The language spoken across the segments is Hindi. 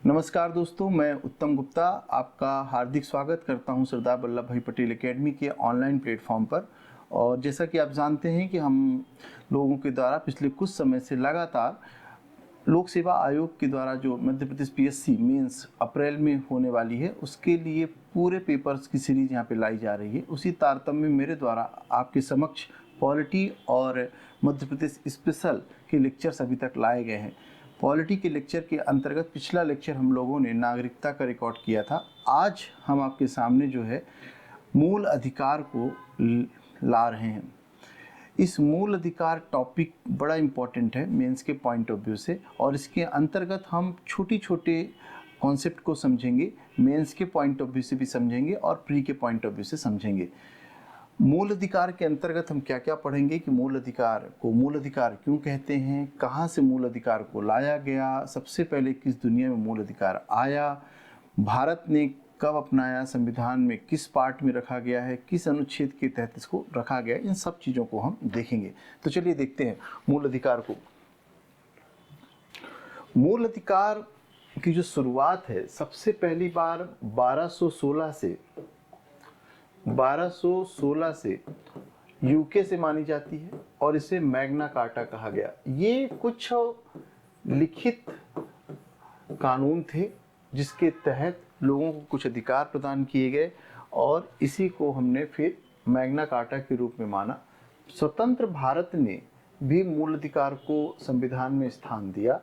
नमस्कार दोस्तों, मैं उत्तम गुप्ता आपका हार्दिक स्वागत करता हूं सरदार वल्लभ भाई पटेल एकेडमी के ऑनलाइन प्लेटफॉर्म पर। और जैसा कि आप जानते हैं कि हम लोगों के द्वारा पिछले कुछ समय से लगातार लोक सेवा आयोग के द्वारा जो मध्य प्रदेश पीएससी मेंस अप्रैल में होने वाली है, उसके लिए पूरे पेपर्स की सीरीज यहाँ पे लाई जा रही है। उसी तारतम्य में मेरे द्वारा आपके समक्ष पॉलिटी और मध्य प्रदेश स्पेशल के लेक्चर्स अभी तक लाए गए हैं। पॉलिटी के लेक्चर के अंतर्गत पिछला लेक्चर हम लोगों ने नागरिकता का रिकॉर्ड किया था। आज हम आपके सामने जो है मूल अधिकार को ला रहे हैं। इस मूल अधिकार टॉपिक बड़ा इम्पॉर्टेंट है मेंस के पॉइंट ऑफ व्यू से, और इसके अंतर्गत हम छोटे छोटे कॉन्सेप्ट को समझेंगे, मेंस के पॉइंट ऑफ व्यू से भी समझेंगे और प्री के पॉइंट ऑफ व्यू से समझेंगे। मूल अधिकार के अंतर्गत हम क्या क्या पढ़ेंगे कि मूल अधिकार को मूल अधिकार क्यों कहते हैं, कहाँ से मूल अधिकार को लाया गया, सबसे पहले किस दुनिया में मूल अधिकार आया, भारत ने कब अपनाया, संविधान में किस पार्ट में रखा गया है, किस अनुच्छेद के तहत इसको रखा गया है, इन सब चीज़ों को हम देखेंगे। तो चलिए देखते हैं मूल अधिकार को। मूल अधिकार की जो शुरुआत है सबसे पहली बार 1216 से यूके से मानी जाती है और इसे मैग्ना कार्टा कहा गया। ये कुछ लिखित कानून थे जिसके तहत लोगों को कुछ अधिकार प्रदान किए गए और इसी को हमने फिर मैग्ना कार्टा के रूप में माना। स्वतंत्र भारत ने भी मूल अधिकार को संविधान में स्थान दिया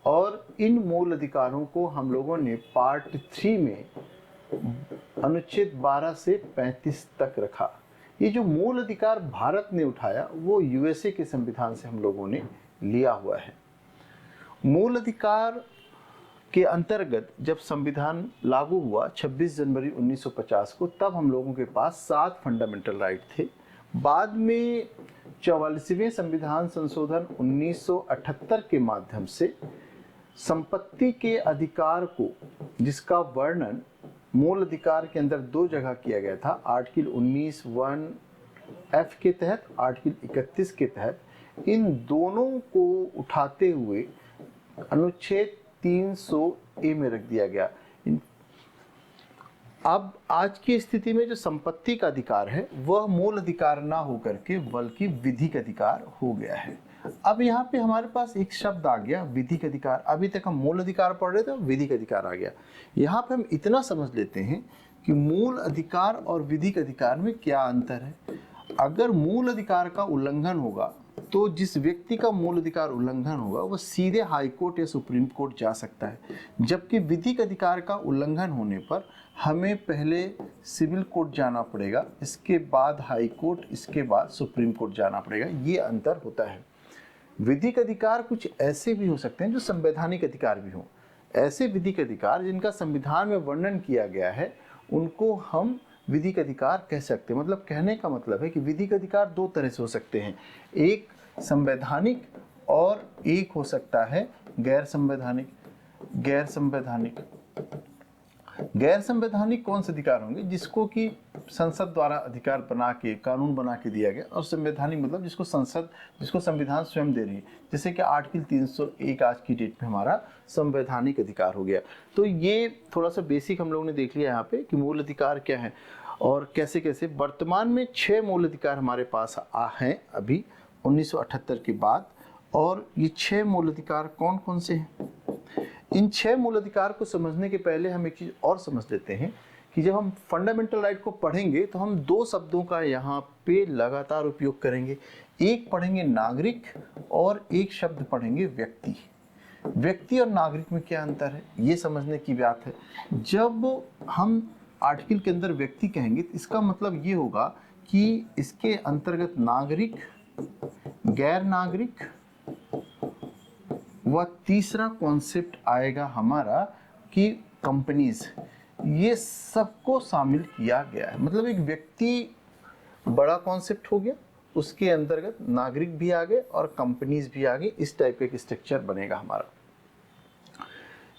और इन मूल अधिकारों को हम लोगों ने पार्ट 3 में अनुच्छेद 12 से 35 तक रखा। ये जो मूल अधिकार भारत ने उठाया वो यूएसए के संविधान से हम लोगों ने लिया हुआ है। मूल अधिकार के अंतर्गत जब संविधान लागू हुआ 26 जनवरी 1950 को, तब हम लोगों के पास 7 फंडामेंटल राइट थे। बाद में 44वें संविधान संशोधन 1978 के माध्यम से संपत्ति के अधिकार को, जिसका वर्णन मूल अधिकार के अंदर 2 जगह किया गया था, आर्टिकल 19(1)(f) के तहत, आर्टिकल 31 के तहत, इन दोनों को उठाते हुए अनुच्छेद 300A में रख दिया गया। अब आज की स्थिति में जो संपत्ति का अधिकार है वह मूल अधिकार ना होकर के बल्कि विधिक अधिकार हो गया है। अब यहाँ पे हमारे पास एक शब्द आ गया विधिक अधिकार। अभी तक हम मूल अधिकार पढ़ रहे थे, विधिक अधिकार आ गया। यहाँ पे हम इतना समझ लेते हैं कि मूल अधिकार और विधिक अधिकार में क्या अंतर है। अगर मूल अधिकार का उल्लंघन होगा तो जिस व्यक्ति का मूल अधिकार उल्लंघन होगा वह सीधे हाई कोर्ट या सुप्रीम कोर्ट जा सकता है, जबकि विधिक अधिकार का उल्लंघन होने पर हमें पहले सिविल कोर्ट जाना पड़ेगा, इसके बाद हाई कोर्ट, इसके बाद सुप्रीम कोर्ट जाना पड़ेगा। ये अंतर होता है। विधिक अधिकार कुछ ऐसे भी हो सकते हैं जो संवैधानिक अधिकार भी हों। ऐसे विधिक अधिकार जिनका संविधान में वर्णन किया गया है उनको हम विधिक अधिकार कह सकते हैं। मतलब कहने का मतलब है कि विधिक अधिकार 2 तरह से हो सकते हैं, एक संवैधानिक और एक हो सकता है गैर संवैधानिक। गैर संवैधानिक कौन से अधिकार होंगे? जिसको कि संसद द्वारा अधिकार बना के, कानून बना के दिया गया। और संवैधानिक मतलब जिसको संविधान स्वयं दे रही है, जैसे कि आर्टिकल 301 आज की डेट में हमारा संवैधानिक अधिकार हो गया। तो ये थोड़ा सा बेसिक हम लोगों ने देख लिया यहाँ पे कि मूल अधिकार क्या है और कैसे कैसे। वर्तमान में 6 मूल अधिकार हमारे पास हैं अभी 1978 के बाद। और ये 6 मूल अधिकार कौन कौन से हैं? इन 6 मूल अधिकार को समझने के पहले हम एक चीज़ और समझ लेते हैं कि जब हम फंडामेंटल राइट को पढ़ेंगे तो हम 2 शब्दों का यहाँ पे लगातार उपयोग करेंगे। एक पढ़ेंगे नागरिक और एक शब्द पढ़ेंगे व्यक्ति। व्यक्ति और नागरिक में क्या अंतर है ये समझने की बात है। जब हम आर्टिकल के अंदर व्यक्ति कहेंगे तो इसका मतलब ये होगा कि इसके अंतर्गत नागरिक, गैर नागरिक व तीसरा कॉन्सेप्ट आएगा हमारा कि कंपनीज, ये सबको शामिल किया गया है। मतलब एक व्यक्ति बड़ा कॉन्सेप्ट हो गया, उसके अंतर्गत नागरिक भी आ गए और कंपनीज भी आ गई। इस टाइप का एक स्ट्रक्चर बनेगा हमारा।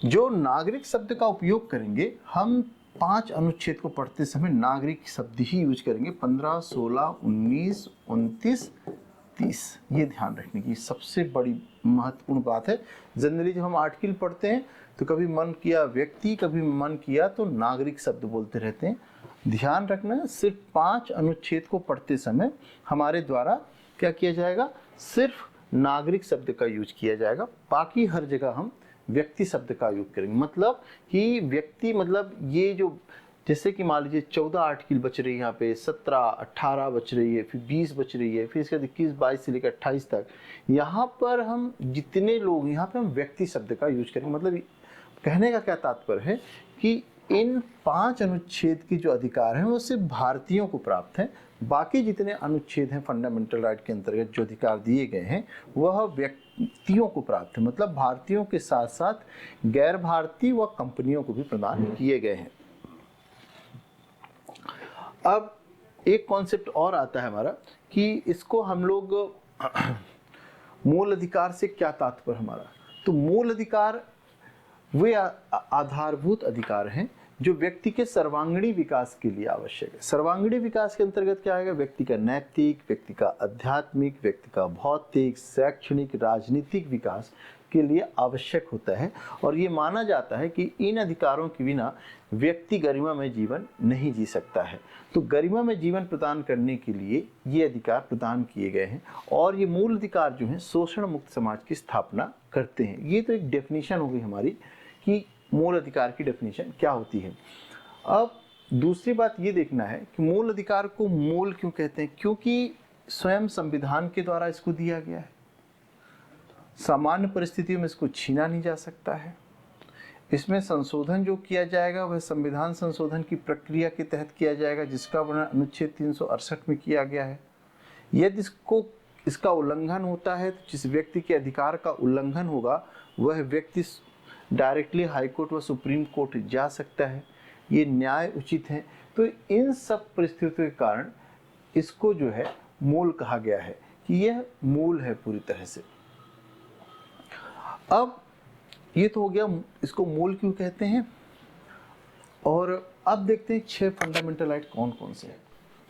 जो नागरिक शब्द का उपयोग करेंगे हम 5 अनुच्छेद को पढ़ते समय नागरिक शब्द ही यूज करेंगे। 15, 16, 19, 29, 30, ये ध्यान रखने की सबसे बड़ी महत्वपूर्ण बात है। जनरली जब हम आर्टिकल पढ़ते हैं तो कभी मन किया व्यक्ति, कभी मन किया तो नागरिक शब्द बोलते रहते हैं। ध्यान रखना, सिर्फ 5 अनुच्छेद को पढ़ते समय हमारे द्वारा क्या किया जाएगा, सिर्फ नागरिक शब्द का यूज किया जाएगा, बाकी हर जगह हम व्यक्ति शब्द का यूज करेंगे। मतलब कि व्यक्ति, मतलब ये जो, जैसे कि मान लीजिए 14 आर्टिकल बच रही है यहाँ पे, 17, 18 बच रही है, फिर 20 बच रही है, फिर इसके बाद 21, 22 से लेकर 28 तक, यहाँ पर हम जितने लोग, यहाँ पे हम व्यक्ति शब्द का यूज करेंगे। मतलब कहने का क्या तात्पर्य है कि इन 5 अनुच्छेद की जो अधिकार हैं वो सिर्फ भारतीयों को प्राप्त हैं, बाकी जितने अनुच्छेद हैं फंडामेंटल राइट के अंतर्गत जो अधिकार दिए गए हैं वह व्यक्तियों को प्राप्त है। मतलब भारतीयों के साथ साथ गैर भारतीय व कंपनियों को भी प्रदान किए गए हैं। अब एक कॉन्सेप्ट और आता है हमारा कि इसको हम लोग मूल अधिकार से क्या तात्पर्य हमारा, तो मूल अधिकार वे आधारभूत अधिकार हैं जो व्यक्ति के सर्वांगीण विकास के लिए आवश्यक है। सर्वांगीण विकास के अंतर्गत क्या आएगा, व्यक्ति का नैतिक, व्यक्ति का आध्यात्मिक, व्यक्ति का भौतिक, शैक्षणिक, राजनीतिक विकास के लिए आवश्यक होता है। और ये माना जाता है कि इन अधिकारों के बिना व्यक्ति गरिमा में जीवन नहीं जी सकता है। तो गरिमा में जीवन प्रदान करने के लिए ये अधिकार प्रदान किए गए हैं। और ये मूल अधिकार जो हैं शोषण मुक्त समाज की स्थापना करते हैं। ये तो एक डेफिनेशन हो गई हमारी कि मूल अधिकार की डेफिनेशन क्या होती है। अब दूसरी बात ये देखना है कि मूल अधिकार को मूल क्यों कहते हैं, क्योंकि स्वयं संविधान के द्वारा इसको दिया गया है। सामान्य परिस्थितियों में इसको छीना नहीं जा सकता है। इसमें संशोधन जो किया जाएगा वह संविधान संशोधन की प्रक्रिया के तहत किया जाएगा, जिसका वर्णन अनुच्छेद 368 में किया गया है। यदि इसका उल्लंघन होता है तो जिस व्यक्ति के अधिकार का उल्लंघन होगा वह व्यक्ति डायरेक्टली हाईकोर्ट व सुप्रीम कोर्ट जा सकता है। ये न्याय उचित है। तो इन सब परिस्थितियों के कारण इसको जो है मूल कहा गया है कि यह मूल है पूरी तरह से। अब ये तो हो गया इसको मूल क्यों कहते हैं। और अब देखते हैं 6 फंडामेंटल राइट कौन कौन से हैं।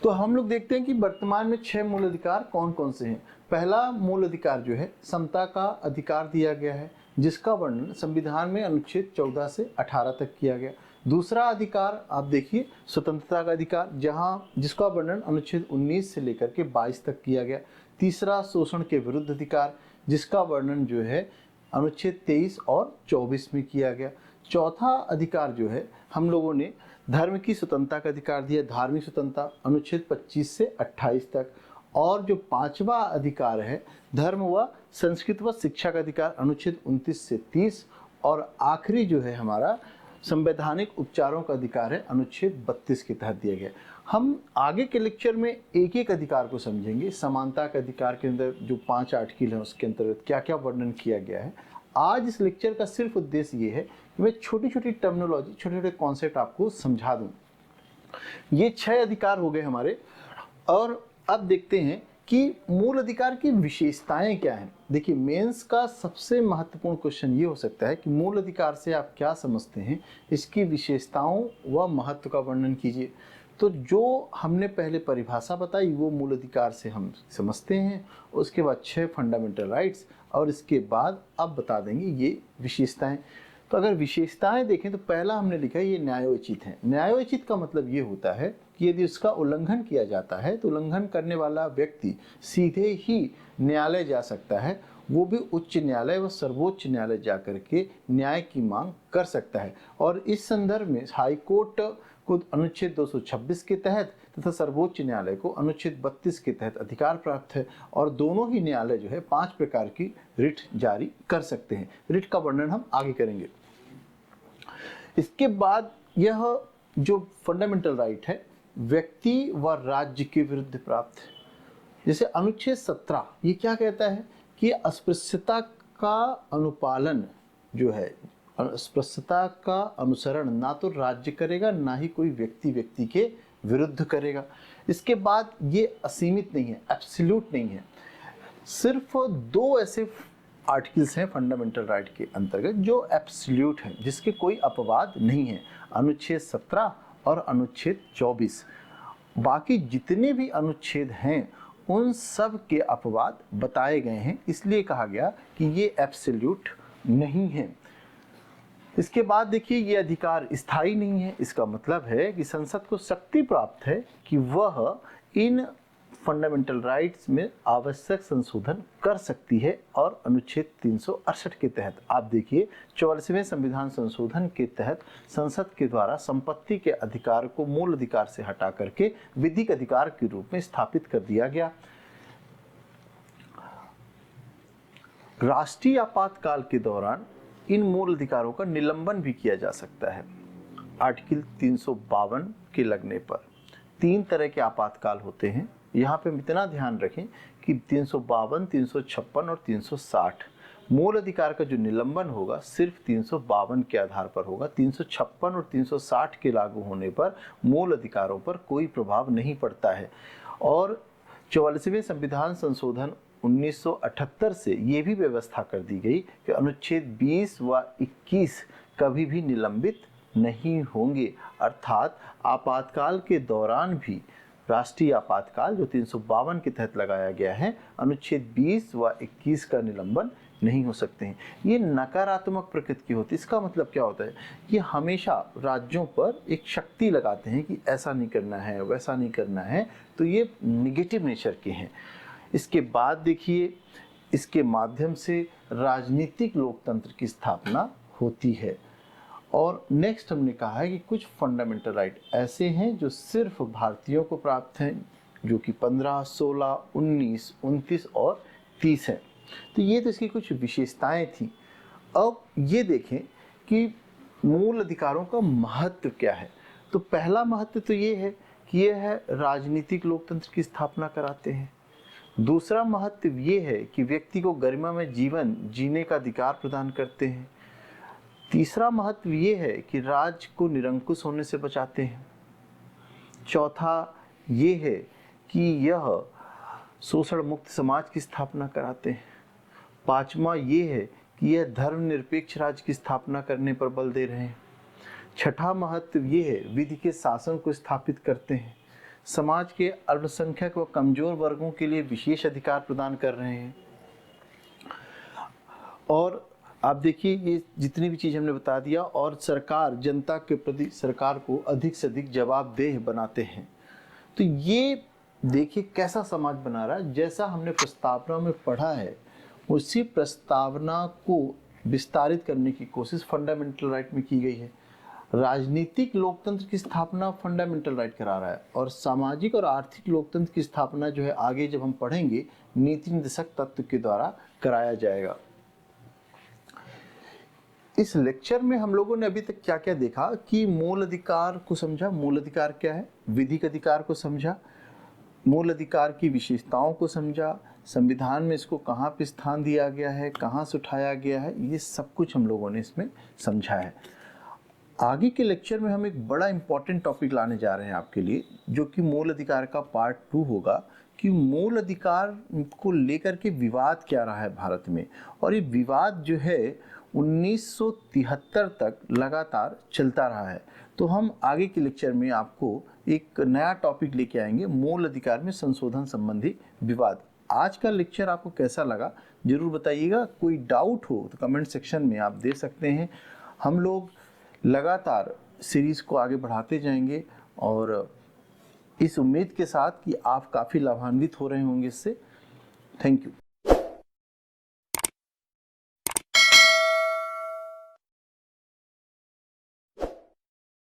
तो हम लोग देखते हैं कि वर्तमान में 6 मूल अधिकार कौन कौन से हैं। पहला मूल अधिकार जो है समता का अधिकार दिया गया है, जिसका वर्णन संविधान में अनुच्छेद 14 से 18 तक किया गया। दूसरा अधिकार आप देखिए स्वतंत्रता का अधिकार, जिसका वर्णन अनुच्छेद 19 से लेकर के 22 तक किया गया। तीसरा शोषण के विरुद्ध अधिकार, जिसका वर्णन जो है अनुच्छेद 23 और 24 में किया गया। चौथा अधिकार जो है हम लोगों ने धर्म की स्वतंत्रता का अधिकार दिया, धार्मिक स्वतंत्रता, अनुच्छेद 25 से 28 तक। और जो 5वां अधिकार है धर्म व संस्कृति व शिक्षा का अधिकार, अनुच्छेद 29 से 30। और आखिरी जो है हमारा संवैधानिक उपचारों का अधिकार है, अनुच्छेद 32 के तहत दिया गया। हम आगे के लेक्चर में एक एक अधिकार को समझेंगे। समानता के अधिकार के अंदर जो 5 आर्टिकल हैं उसके अंतर्गत क्या क्या वर्णन किया गया है। आज इस लेक्चर का सिर्फ उद्देश्य ये है कि मैं छोटी छोटी टर्मिनोलॉजी, छोटे छोटे कॉन्सेप्ट आपको समझा दूं। ये 6 अधिकार हो गए हमारे। और अब देखते हैं कि मूल अधिकार की विशेषताएं क्या हैं। देखिए मेंस का सबसे महत्वपूर्ण क्वेश्चन ये हो सकता है कि मूल अधिकार से आप क्या समझते हैं, इसकी विशेषताओं व महत्व का वर्णन कीजिए। तो जो हमने पहले परिभाषा बताई वो मूल अधिकार से हम समझते हैं, उसके बाद 6 फंडामेंटल राइट्स, और इसके बाद अब बता देंगे ये विशेषताएं। तो अगर विशेषताएं देखें तो पहला हमने लिखा है ये न्यायोचित है। न्यायोचित का मतलब ये होता है कि यदि उसका उल्लंघन किया जाता है तो उल्लंघन करने वाला व्यक्ति सीधे ही न्यायालय जा सकता है, वो भी उच्च न्यायालय व सर्वोच्च न्यायालय जा करके न्याय की मांग कर सकता है। और इस संदर्भ में हाईकोर्ट को अनुच्छेद 226 के तहत तथा सर्वोच्च न्यायालय को अनुच्छेद 32 के तहत अधिकार प्राप्त है। और दोनों ही न्यायालय जो है 5 प्रकार की रिट जारी कर सकते हैं। रिट का वर्णन हम आगे करेंगे। इसके बाद यह जो फंडामेंटल राइट है व्यक्ति व राज्य के विरुद्ध प्राप्त है। जैसे अनुच्छेद 17 ये क्या कहता है कि अस्पृश्यता का अनुपालन जो है, अस्पृश्यता का अनुसरण ना तो राज्य करेगा ना ही कोई व्यक्ति के विरुद्ध करेगा। इसके बाद ये असीमित नहीं है, एब्सोल्यूट नहीं है। सिर्फ 2 ऐसे आर्टिकल्स हैं फंडामेंटल राइट के अंतर्गत जो एब्सोल्यूट हैं, जिसके कोई अपवाद नहीं है, अनुच्छेद 17 और अनुच्छेद 24। बाकी जितने भी अनुच्छेद हैं उन सब के अपवाद बताए गए हैं, इसलिए कहा गया कि ये एब्सोल्यूट नहीं है। इसके बाद देखिए, ये अधिकार स्थायी नहीं है। इसका मतलब है कि संसद को शक्ति प्राप्त है कि वह इन फंडामेंटल राइट्स में आवश्यक संशोधन कर सकती है। और अनुच्छेद 368 के तहत आप देखिए, 44वें संविधान संशोधन के तहत संसद के द्वारा संपत्ति के अधिकार को मूल अधिकार से हटा करके विधिक अधिकार के रूप में स्थापित कर दिया गया। राष्ट्रीय आपातकाल के दौरान इन मूल अधिकारों का निलंबन भी किया जा सकता है। आर्टिकल 352 के लगने पर 3 तरह के आपातकाल होते हैं। यहाँ पे इतना ध्यान रखें कि 352, 356 और 360 मूल अधिकार का जो निलंबन होगा सिर्फ 352 के आधार पर होगा। 356 और 360 के लागू होने पर मूल अधिकारों पर कोई प्रभाव नहीं पड़ता है। और 44वें संविधान संशोधन 1978 से ये भी व्यवस्था कर दी गई कि अनुच्छेद 20 व 21 कभी भी निलंबित नहीं होंगे। अर्थात आपातकाल के दौरान भी राष्ट्रीय आपातकाल जो 352 के तहत लगाया गया है, अनुच्छेद 20 व 21 का निलंबन नहीं हो सकते हैं। ये नकारात्मक प्रकृति की होती है। इसका मतलब क्या होता है कि हमेशा राज्यों पर एक शक्ति लगाते हैं कि ऐसा नहीं करना है, वैसा नहीं करना है, तो ये निगेटिव नेचर के हैं। इसके बाद देखिए, इसके माध्यम से राजनीतिक लोकतंत्र की स्थापना होती है। और नेक्स्ट हमने कहा है कि कुछ फंडामेंटल राइट ऐसे हैं जो सिर्फ भारतीयों को प्राप्त हैं, जो कि 15, 16, 19, 29 और 30 है। तो ये तो इसकी कुछ विशेषताएं थी। अब ये देखें कि मूल अधिकारों का महत्व क्या है। तो पहला महत्व तो ये है कि ये है राजनीतिक लोकतंत्र की स्थापना कराते हैं। दूसरा महत्व ये है कि व्यक्ति को गरिमा में जीवन जीने का अधिकार प्रदान करते हैं। तीसरा महत्व ये है कि राज्य को निरंकुश होने से बचाते हैं। चौथा ये है कि यह शोषण मुक्त समाज की स्थापना कराते हैं। पांचवा ये है कि यह धर्मनिरपेक्ष राज्य की स्थापना करने पर बल दे रहे हैं। छठा महत्व ये है विधि के शासन को स्थापित करते हैं। समाज के अल्पसंख्यक व कमजोर वर्गों के लिए विशेष अधिकार प्रदान कर रहे हैं। और आप देखिए, ये जितनी भी चीज़ हमने बता दिया, और सरकार जनता के प्रति सरकार को अधिक से अधिक जवाबदेह बनाते हैं। तो ये देखिए कैसा समाज बना रहा है। जैसा हमने प्रस्तावना में पढ़ा है उसी प्रस्तावना को विस्तारित करने की कोशिश फंडामेंटल राइट में की गई है। राजनीतिक लोकतंत्र की स्थापना फंडामेंटल राइट करा रहा है, और सामाजिक और आर्थिक लोकतंत्र की स्थापना जो है आगे जब हम पढ़ेंगे नीति निर्देशक तत्व के द्वारा कराया जाएगा। इस लेक्चर में हम लोगों ने अभी तक क्या क्या देखा कि मूल अधिकार को समझा, मूल अधिकार क्या है, विधिक अधिकार को समझा, मूल अधिकार की विशेषताओं को समझा, संविधान में इसको कहाँ पे स्थान दिया गया है, कहाँ से उठाया गया है, ये सब कुछ हम लोगों ने इसमें समझा है। आगे के लेक्चर में हम एक बड़ा इंपॉर्टेंट टॉपिक लाने जा रहे हैं आपके लिए, जो कि मूल अधिकार का पार्ट 2 होगा कि मूल अधिकार को लेकर के विवाद क्या रहा है भारत में। और ये विवाद जो है 1973 तक लगातार चलता रहा है। तो हम आगे के लेक्चर में आपको एक नया टॉपिक लेके आएंगे, मूल अधिकार में संशोधन संबंधी विवाद। आज का लेक्चर आपको कैसा लगा जरूर बताइएगा। कोई डाउट हो तो कमेंट सेक्शन में आप दे सकते हैं। हम लोग लगातार सीरीज को आगे बढ़ाते जाएंगे और इस उम्मीद के साथ कि आप काफ़ी लाभान्वित हो रहे होंगे इससे। Thank you.